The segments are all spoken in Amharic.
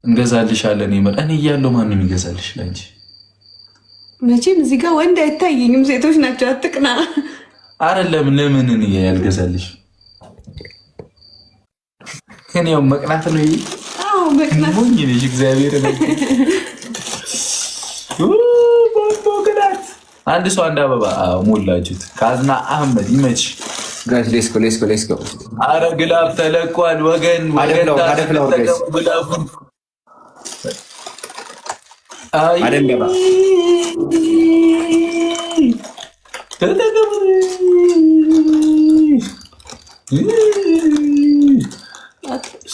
እንገዛልሻለን። እኔ እያለሁ ማንም ይገዛልሽ ላንቺ? መቼም እዚህ ጋር ወንድ አይታየኝም፣ ሴቶች ናቸው። አትቅና። አይደለም ለምን እኔ ያልገዛልሽ? እኔው መቅናት ነው። አዎ መቅናት ሞኝ ነሽ። እግዚአብሔር ነው። አንድ ሰው አንድ አበባ ሞላችሁት። ካዝና አህመድ ይመች ጋይስ ሌትስ ጎ። አረ ግላብ ተለቋል ወገን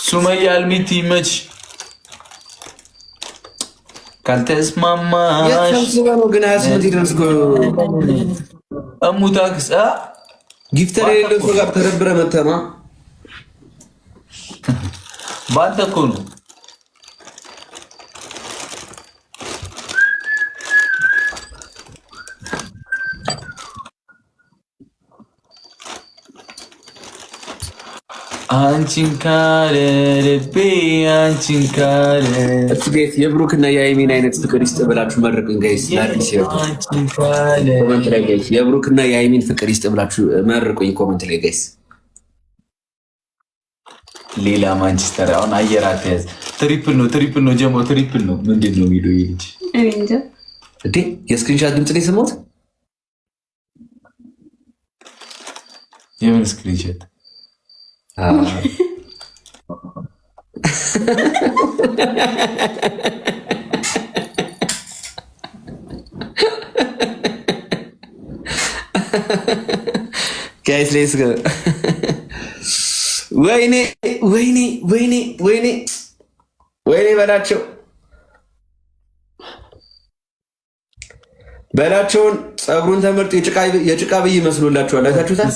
ሱመያ አልሚት ይመች። ካልተስማማሽ ግን 28 ይደርስ እሙታክስ ጊፍተር የሌለው ሰው ጋር ተረብረ መተማ ባንተ እኮ ነው። አንቺን ካለ ልቤ አንቺን ካለ ቤት የብሩክና የሃይሚን አይነት ፍቅር ይስጥ ብላችሁ መርቁኝ ጋይስ። የብሩክና የሃይሚን ፍቅር ይስጥ ብላችሁ መርቁኝ ኮመንት ላይ ጋይስ። ሌላ ማንቸስተር አሁን አየር አትያዝ። ትሪፕል ነው ጀሞ ትሪፕል ነው። ምንድን ነው የሚለው ይህ ልጅ? እንዴ የስክሪንሻት ድምፅ ነው የሰማሁት። የምን ስክሪንሻት? ጋይስ ሌትስ ጎ። ወይኔ በላቸውን ፀጉሩን ተመርጦ የጭቃ ብይ ይመስሉላችኋል። አይታችሁታል?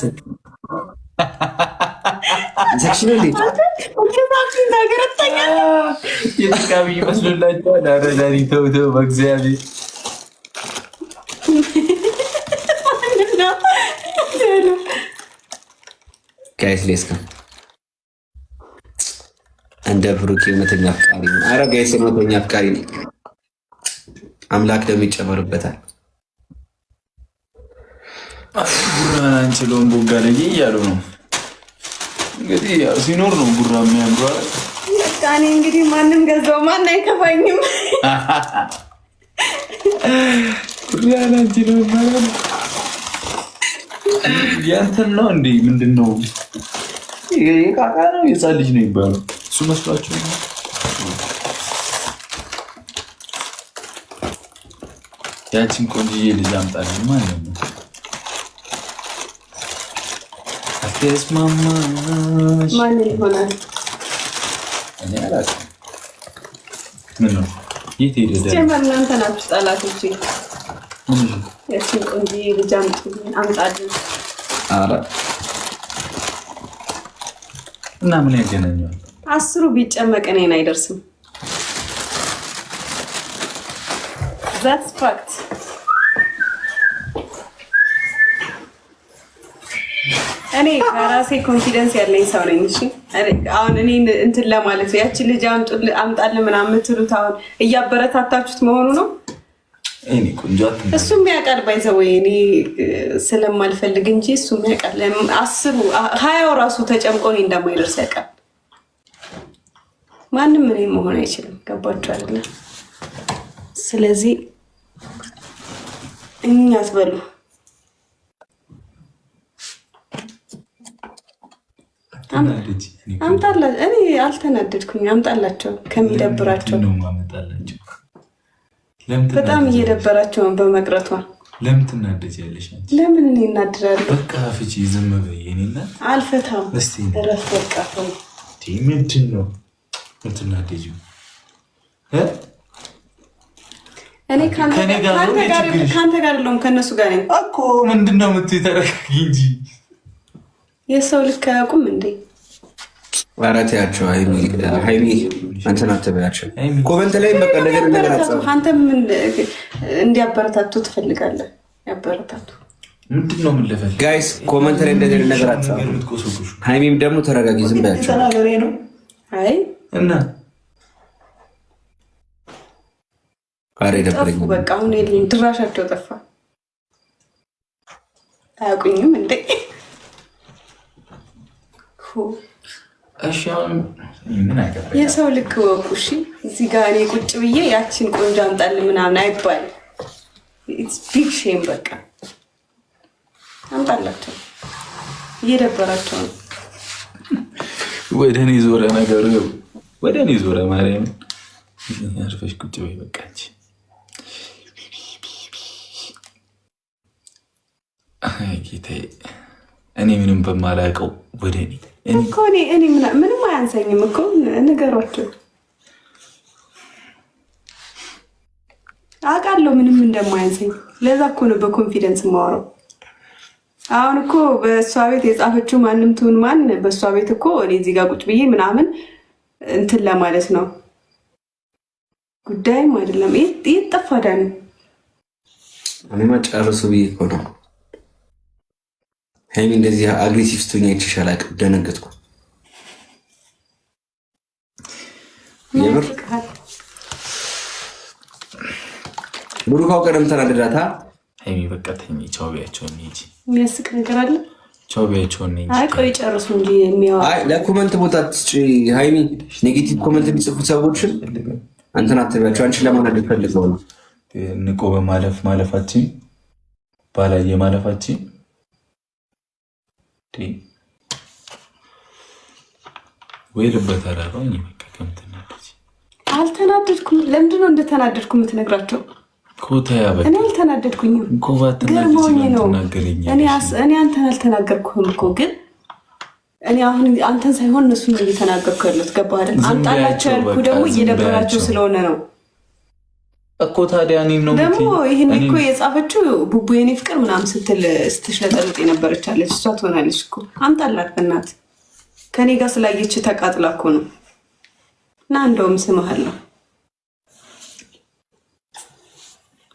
የጭቃ ብይ ይመስሉላችኋል። አረዳኒ ተው በእግዚአብሔር ጋይስ ሌትስ ጎ። እንደ ብሩክ እውነተኛ አፍቃሪ ነው። አረ ጋይስ እውነተኛ አፍቃሪ ነው። አምላክ ደግሞ ይጨመርበታል። ቡራን አንችለውን ቦጋ ላይ እያሉ ነው እንግዲህ ያው ሲኖር ነው ቡራ የሚያምሩ አይደል? በቃ እኔ እንግዲህ ማንም ገዛው ማን አይከፋኝም። ቡራን አንችለውን ማለት ያንተን ነው እንዴ? ምንድን ነው የቃቃ ነው የጻ ልጅ ነው ይባላል። እሱ መስሏቸው ነው። ያችን ቆንጅዬ ልጅ አምጣልኝ ማለት ነው። አትስማማሽ ማን ይሆናል? እኔ አላውቅም። ምን ነው የት ሄደ? ጀመር እናንተ ናችሁ ጠላቶቼ። ያችን ቆንጅዬ ልጅ አምጣልኝ። አረ እና ምን ያገናኘዋል? 10 ቢጨመቅ እኔን አይደርስም። That's fact. እኔ በራሴ ኮንፊደንስ ያለኝ ሰው ነኝ። እሺ አሁን እኔ እንትን ለማለት ያችን ልጅ አምጣልን ምናምን የምትሉት አሁን እያበረታታችሁት መሆኑ ነው። እኔ ቆንጆ አትንገር። እሱም ያውቃል ባይዘው እኔ ስለማልፈልግ እንጂ እሱም ያውቃል። 10 20 ራሱ ተጨምቆ እኔ እንደማይደርስ ያውቃል። ማንም እኔ መሆን አይችልም። ገባችሁ አይደለ? ስለዚህ እኛ አትበሉ። አምጣላ እኔ አልተናደድኩኝ። አምጣላቸው ከሚደብራቸው በጣም እየደበራቸው ነው በመቅረቷ። ለምን ትናደጃለሽ? ለምን እኔ እናድራለሁ? በቃ ፍቺ ዝም በይ። እኔና አልፈታም። እረፍ በቃ። ምንድን ነው የምትናደጂው? እኔ ከአንተ ጋር ለውም ከእነሱ ጋር ነኝ እኮ። ምንድን ነው የምትይው? ተረጋጊ እንጂ የሰው ልክ አያውቁም እንዴ? ኧረ ተያቸው። ሀይሚ አንተን አትበያቸው። ኮመንት ላይ በቃ ነገር አንተም እንዲያበረታቱ ትፈልጋለህ? ያበረታቱ። ምንድን ነው የምልህ ጋይስ? ኮመንት ላይ እንደዚህ ነገር አትጻፉ። ሀይሚም ደግሞ ተረጋጊ፣ ዝም በያቸው። አይ እና አሬ ጠፉ። በቃ አሁን የለኝም፣ ድራሻቸው ጠፋ። አያውቁኝም እንዴ? እሺ አሁን ምን አገባኝ? የሰው ልክ ወቁ። እሺ እዚህ ጋር እኔ ቁጭ ብዬ ያችን ቆንጆ አምጣል ምናምን አይባልም። ኢትስ ቢግ ሼም። በቃ አምጣላቸው፣ እየደበራቸው ነው። ወደ እኔ ዞረ ነገሩ፣ ወደ እኔ ዞረ። ማርያም አርፈሽ ቁጭ በይ በቃ እንጂ። አይ ጌታዬ፣ እኔ ምንም በማላውቀው ወደ እኔ እኮ እኔ ምንም አያንሰኝም እኮ ንገሯቸው። አውቃለሁ ምንም እንደማያንሰኝ። ለዛ እኮ ነው በኮንፊደንስ የማወራው። አሁን እኮ በእሷ ቤት የጻፈችው ማንም ትሁን ማን፣ በእሷ ቤት እኮ እኔ እዚህ ጋር ቁጭ ብዬ ምናምን እንትን ለማለት ነው፣ ጉዳይም አይደለም። የት ጠፋ ዳኒ? እኔማ ጨርሱ ብዬ እኮ ነው። ሀይሚ እንደዚህ አግሬሲቭ ስትሆኝ አይቼሽ አላውቅም። ደነገጥኩ። የምር ብሩካው ቀደም ተናደዳታ። ሀይሚ በቃ ተኝ፣ ቻው ቢያቸው እንጂ የሚያስቅ ነገር አለ። ቻው ቢያቸው እንጂ። አይ ቆይ ጨርሱ እንጂ የሚያወራ። አይ ለኮመንት ቦታ ትስጪ ሀይሚ። ኔጌቲቭ ኮመንት የሚጽፉ ሰዎችን አንተን አትበያቸው። አንቺን ለማናደድ ፈልገው ነው። ንቆ ማለፋችን ባላየ ማለፋችን ወይ ልበት አላረኝ። በቃ ከምትናደጂ አልተናደድኩም። ለምንድን ነው እንደተናደድኩ የምትነግራቸው? ኮታያ በቃ እኔ አልተናደድኩኝም። ገርሞኝ ነው። እኔ አንተን አልተናገርኩም እኮ ግን እኔ አሁን አንተን ሳይሆን እነሱ ነው እየተናገርኩ ያሉት። ገባህ አይደል? አምጣላቸው ያልኩ ደግሞ እየደበራቸው ስለሆነ ነው እኮ። ታዲያ እኔን ነው ደግሞ ይህን እኮ የጻፈችው ቡቡ የኔ ፍቅር ምናምን ስትል ስትሽለጠልጥ የነበረች አለች። እሷ ትሆናለች እኮ። አምጣላት በእናትህ። ከኔ ጋር ስላየች ተቃጥላ እኮ ነው። እና እንደውም ስምሃለሁ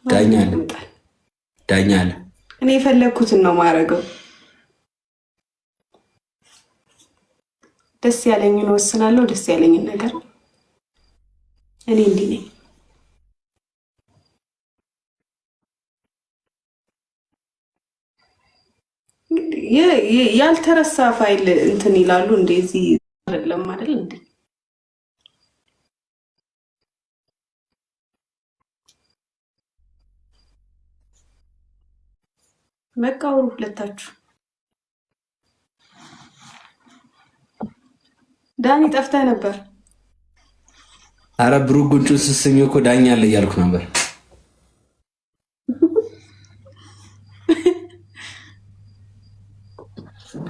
ዳኛ አለ። እኔ የፈለግኩትን ነው ማድረገው። ደስ ያለኝን ወስናለሁ። ደስ ያለኝን ነገር እኔ እንዲህ ነኝ። ያልተረሳ ፋይል እንትን ይላሉ። እንደዚህ አይደለም አይደል እንዴ? በቃ አውሩ ሁለታችሁ። ዳኒ ጠፍተህ ነበር። አረ ብሩክ ጉንጩን ስስሚ እኮ ዳኛ አለ እያልኩ ነበር።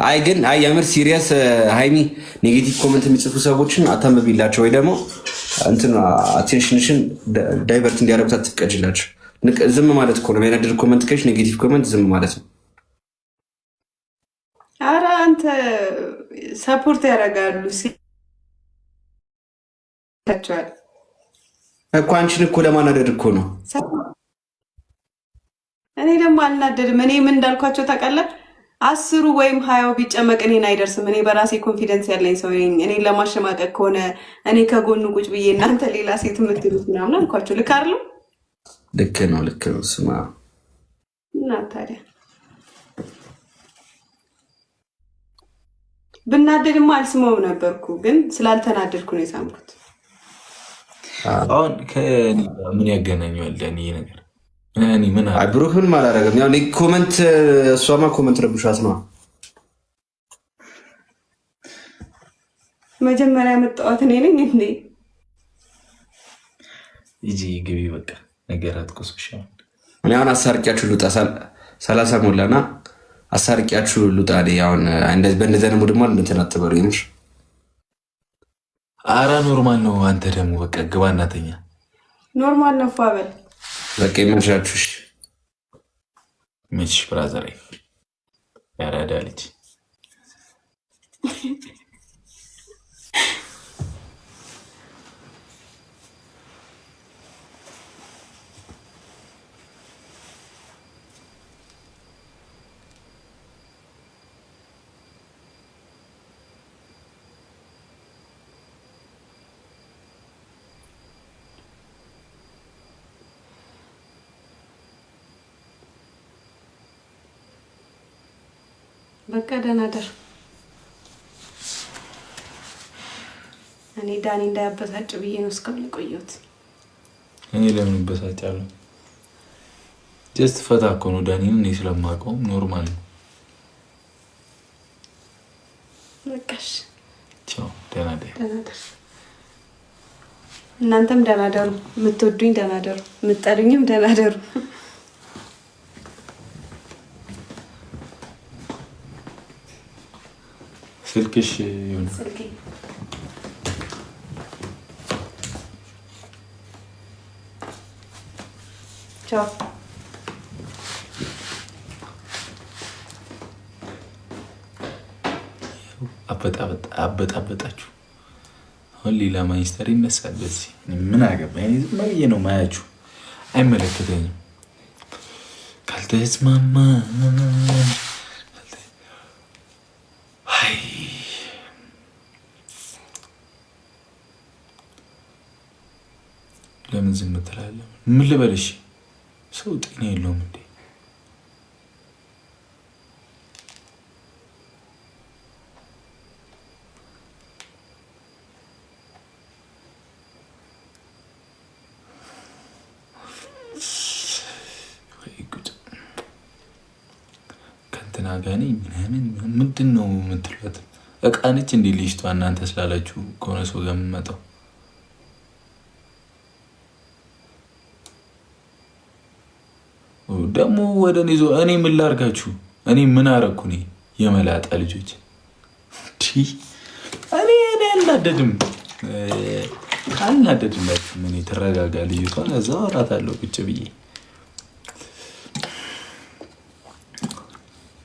አይ ግን አይ የምር ሲሪየስ ሃይሚ ኔጌቲቭ ኮመንት የሚጽፉ ሰዎችን አታምቢላቸው፣ ወይ ደግሞ እንትን አቴንሽንሽን ዳይቨርት እንዲያደርጉት አትፍቀጅላቸው። ዝም ማለት እኮ ነው የሚያናድድ ኮመንት ከሽ ኔጌቲቭ ኮመንት ዝም ማለት ነው። አረ አንተ ሰፖርት ያደርጋሉ ሲታቸዋል እኮ አንቺን እኮ ለማናደድ እኮ ነው። እኔ ደግሞ አልናደድም። እኔ ምን እንዳልኳቸው ታውቃለህ? 10 ወይም 20 ቢጨመቅ እኔን አይደርስም። እኔ በራሴ ኮንፊደንስ ያለኝ ሰው ነኝ። እኔን ለማሸማቀቅ ከሆነ እኔ ከጎኑ ቁጭ ብዬ እናንተ ሌላ ሴት የምትሉት ምናምን አልኳቸው። ልክ አይደለም? ልክ ነው፣ ልክ ነው። ስማ እና ታዲያ ብናደድማ አልስመውም ነበርኩ፣ ግን ስላልተናደድኩ ነው የሳምኩት። አሁን ምን ያገናኘዋል ዳኒ ነገር? ብሩክን አላደረገም። ያው ኮመንት እሷማ ኮመንት ረብሻት ነው። መጀመሪያ መጣሁት እኔ ነኝ እንዴ? ይጂ ግቢ በቃ ነገራት ቆስሽ። እኔ አሁን አሳርቂያችሁ ልውጣ። 30 ሞላና አሳርቂያችሁ ልውጣ። አሁን በእንደዚያ ደግሞ ደግሞ እንትን አትበሉ ይምሽ። አራ ኖርማል ነው። አንተ ደግሞ በቃ ግባ እናተኛ። ኖርማል ነው ፋበል በቃ ይመሻችሁሽ። ምንሽ ብራዘር ያራዳ ልጅ በቃ ደህና ደር። እኔ ዳኒ እንዳያበሳጭ ብዬ ነው እስካሁን የቆየሁት። እኔ ለምን በሳጫለሁ? ጀስት ፈታ እኮ ነው ዳኒን እኔ ስለማውቀው ኖርማል ነው። በቃሽ ቻው፣ ደህና ደር። እናንተም ደህና ደሩ። የምትወዱኝ ደህና ደሩ፣ የምትጠሉኝም ደህና ደሩ። ስልክሽ ይሁን ቻው። አበጣበጣችሁ። አሁን ሌላ ማንስተር ይነሳል። በዚህ ምን አገባኝ? ዝም ብዬ ነው ማያችሁ፣ አይመለከተኝም። ካልተስማማ ለምን ዝም ትላለህ? ምን ልበልሽ? ሰው ጤና የለውም እንዴ? ከእንትና ጋር ነኝ ምናምን ምንድን ነው የምትሏት? እቃ ነች እንዴ ልጅቷ? እናንተ ስላላችሁ ከሆነ ሰው ጋር የምመጣው ደግሞ ወደ እኔ ዞ እኔ ምን ላርጋችሁ? እኔ ምን አረኩ? እኔ የመላጣ ልጆች እኔ አልናደድላችሁም። እኔ ተረጋጋ ልጅቷን እዛ አወራታለሁ ቁጭ ብዬ።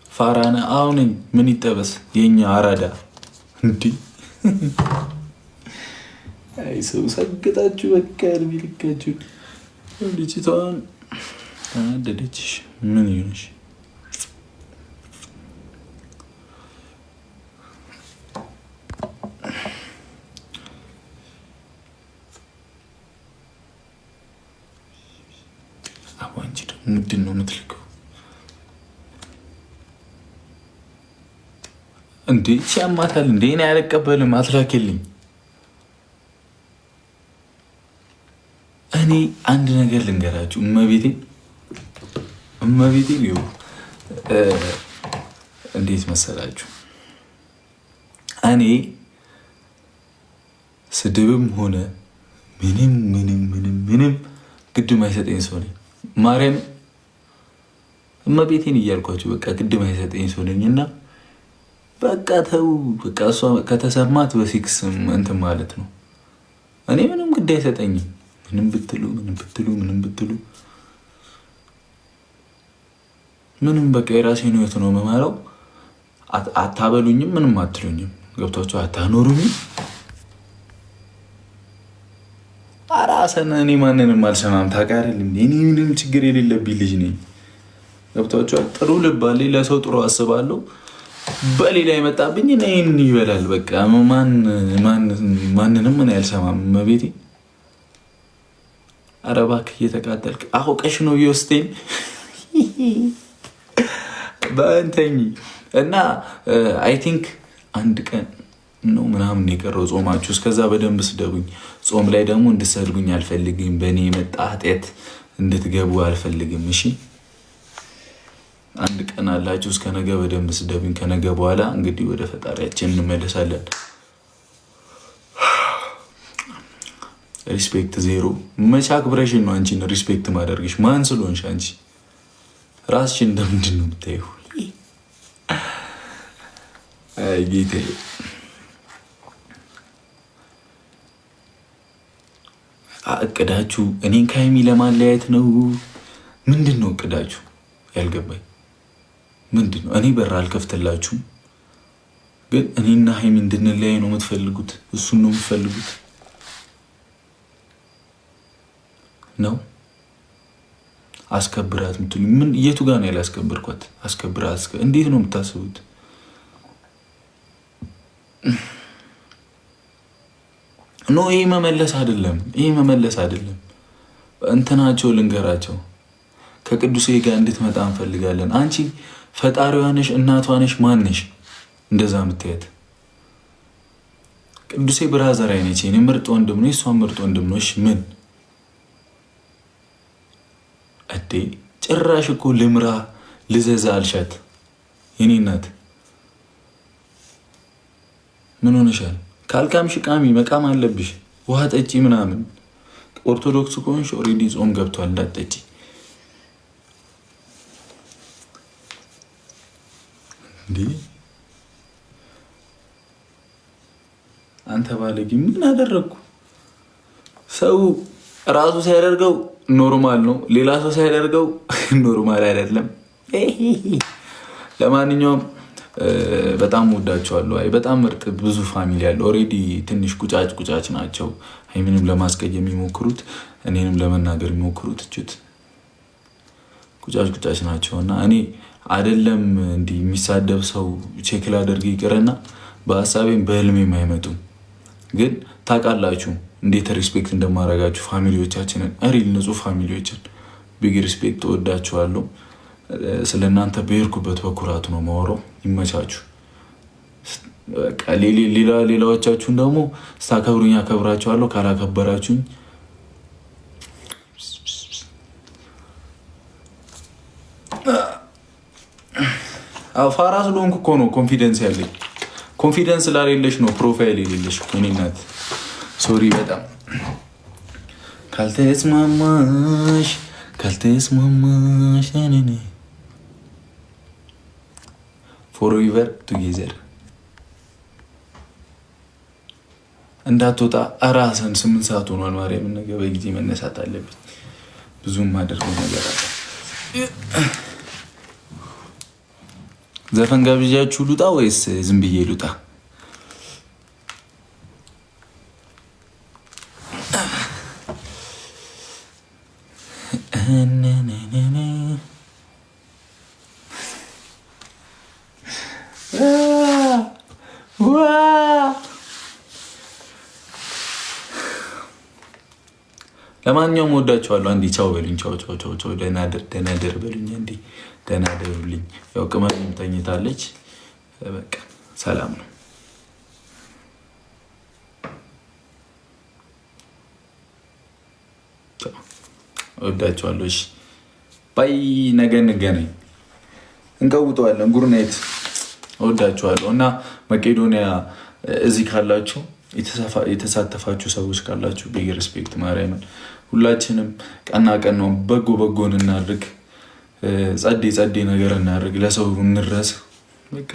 ፋራነ አሁን ምን ይጠበስ የኛ አራዳ እንዲህ አይ ሰው ሰግጣችሁ በቃ እድሜ ልካችሁ ልጅቷን አደደችሽ። ምን ይሆንሽ? አዋንጂ ደግሞ ምንድን ነው የምትልከው እንዴ? ሲያማታል እንዴ? እኔ አልቀበልም፣ አትላክልኝ። እኔ አንድ ነገር ልንገራችሁ እመቤቴ ሊሆ እንዴት መሰላችሁ? እኔ ስድብም ሆነ ምንም ግድም አይሰጠኝ ሰው ነኝ። ማርያም እመቤቴን እያልኳችሁ በቃ ግድም አይሰጠኝ ሰው ነኝ። እና በቃ ተው በቃ እሷ ከተሰማት በፊክስ እንትን ማለት ነው። እኔ ምንም ግድ አይሰጠኝም። ምንም ብትሉ ምንም በቃ የራሴን ህይወት ነው የምመራው። አታበሉኝም፣ ምንም አትሉኝም። ገብቷቸው አታኖሩኝም። አራሰን እኔ ማንንም አልሰማም። ታውቃለህ እንዴ? እኔ ምንም ችግር የሌለብኝ ልጅ ነኝ። ገብቷቸው ጥሩ ልብ አለኝ፣ ለሰው ጥሩ አስባለሁ። በሌላ የመጣብኝ እኔን ይበላል። በቃ ማንንም እኔ አልሰማም። መቤቴ ኧረ እባክህ እየተቃጠልክ አውቀሽ ነው ቢወስደኝ በእንተኝ እና አይ ቲንክ አንድ ቀን ነው ምናምን የቀረው ጾማችሁ። እስከዛ በደንብ ስደቡኝ። ጾም ላይ ደግሞ እንድሰድቡኝ አልፈልግም። በእኔ የመጣ ኃጢአት እንድትገቡ አልፈልግም። እሺ አንድ ቀን አላችሁ። እስከ ነገ በደንብ ስደቡኝ። ከነገ በኋላ እንግዲህ ወደ ፈጣሪያችን እንመለሳለን። ሪስፔክት ዜሮ። መቼ አክብረሽን ነው አንቺን ሪስፔክት ማደርግሽ? ማን ስለሆንሽ አንቺ ራስሽን እንደምንድን ነው የምታየው? አይ ጌታዬ እቅዳችሁ እኔን ከሀይሚ ለማለያየት ነው? ምንድን ነው እቅዳችሁ? ያልገባኝ ምንድን ነው? እኔ በር አልከፍትላችሁም፣ ግን እኔና ሀይሚ እንድንለያይ ነው የምትፈልጉት? እሱን ነው የምትፈልጉት ነው? አስከብራት ምትሉ ምን? የቱ ጋር ነው ያላስከብርኳት? አስከብራት እንዴት ነው የምታስቡት? ኖ ይሄ መመለስ አይደለም። እንትናቸው ልንገራቸው። ከቅዱሴ ጋር እንድትመጣ እንፈልጋለን። አንቺ ፈጣሪዋ ነሽ፣ እናቷ ነሽ፣ ማን ነሽ እንደዛ የምትያት? ቅዱሴ ብራዘር አይነች። እኔ ምርጥ ወንድም ነው፣ እሷ ምርጥ ወንድም ነው። እሺ ምን እዴ ጭራሽ እኮ ልምራ ልዘዛ አልሻት። የኔ እናት ምን ሆነሻል? ካልካምሽ ቃሚ፣ መቃም አለብሽ። ውሃ ጠጪ ምናምን። ኦርቶዶክስ ከሆንሽ ኦልሬዲ ጾም ገብቷል፣ እንዳትጠጪ። እንዴ አንተ ባለጌ ምን አደረግኩ? ሰው ራሱ ሲያደርገው ኖርማል ነው፣ ሌላ ሰው ሲያደርገው ኖርማል አይደለም። ለማንኛውም በጣም ወዳቸዋለሁ። አይ በጣም ምርጥ ብዙ ፋሚሊ ያለው ኦልሬዲ ትንሽ ቁጫጭ ናቸው። ሀይሚንም ለማስቀየም የሚሞክሩት እኔንም ለመናገር የሚሞክሩት እችት ቁጫጭ ናቸው እና እኔ አይደለም እንዲህ የሚሳደብ ሰው ቼክ ላደርግ ይቅርና በሀሳቤም በህልሜም አይመጡም። ግን ታውቃላችሁ እንዴት ሪስፔክት እንደማደርጋችሁ ፋሚሊዎቻችንን፣ ሪል ንጹህ ፋሚሊዎችን ቢግ ሪስፔክት እወዳችኋለሁ። ስለ እናንተ በሄድኩበት በኩራቱ ነው ማወራው። ይመቻችሁ። ሌላዎቻችሁን ደግሞ ስታከብሩኝ አከብራችኋለሁ፣ ካላከበራችሁኝ ፋራ ስለሆንኩ እኮ ነው ኮንፊደንስ ያለኝ። ኮንፊደንስ ስላሌለሽ ነው ፕሮፋይል የሌለሽ እኔ እናት። ሶሪ በጣም ካልተስማማሽ ፎርኤቨር ቱጌዘር እንዳትወጣ እራስን 8 ሰዓት ሆኗል። ማርያምን ነገ በጊዜ መነሳት አለብኝ። ብዙም ማደርገው ነገር አለ። ዘፈን ጋብዣችሁ ልውጣ ወይስ ዝም ብዬ ልውጣ? ለማንኛውም ወዳችኋለሁ። አንዴ ቻው በሉኝ። ቻው። ደህና ደር በሉኝ። አንዴ ደህና ደሩልኝ። ያው ቅመም ተኝታለች። በቃ ሰላም ነው። ወዳችኋለሁ። እሺ ባይ። ነገ እንገናኝ፣ እንቀውጠዋለን። ጉርናይት ወዳችኋለሁ። እና መቄዶንያ እዚህ ካላችሁ የተሳተፋችሁ ሰዎች ካላችሁ ቢግ ሪስፔክት ማርያምን። ሁላችንም ቀና ቀን ነው። በጎን እናድርግ። ጸዴ ነገር እናድርግ። ለሰው እንድረስ። በቃ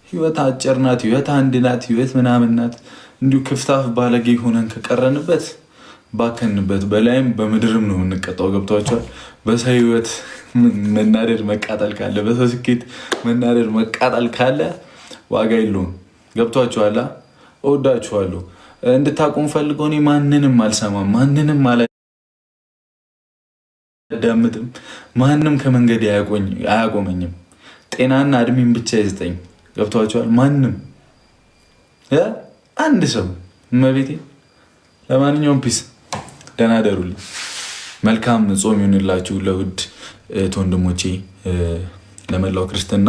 ህይወት አጭር ናት። ህይወት አንድ ናት። ህይወት ምናምን ናት። እንዲሁ ክፍታፍ ባለጌ ሆነን ከቀረንበት ባከንበት በላይም በምድርም ነው የምንቀጣው። ገብቷቸዋል። በሰው ህይወት መናደድ መቃጠል ካለ፣ በሰው ስኬት መናደድ መቃጠል ካለ ዋጋ የለውም። ገብቷቸዋላ። እወዳችኋለሁ። እንድታቁም ፈልገው እኔ ማንንም አልሰማም፣ ማንንም አላዳምጥም። ማንም ከመንገድ አያቆመኝም። ጤናና እድሜን ብቻ ይስጠኝ። ገብቷቸዋል። ማንም አንድ ሰው እመቤቴ። ለማንኛውም ፒስ፣ ደህና ደሩልኝ። መልካም ጾም ይሁንላችሁ ለውድ እህት ወንድሞቼ፣ ለመላው ክርስትና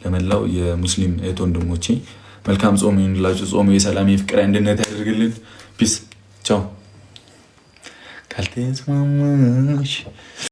ለመላው የሙስሊም እህት ወንድሞቼ መልካም ጾም ይሁንላችሁ። ጾሙ የሰላም የፍቅር አንድነት ያደርግልን። ፒስ ቻው። ካልተስማማሽ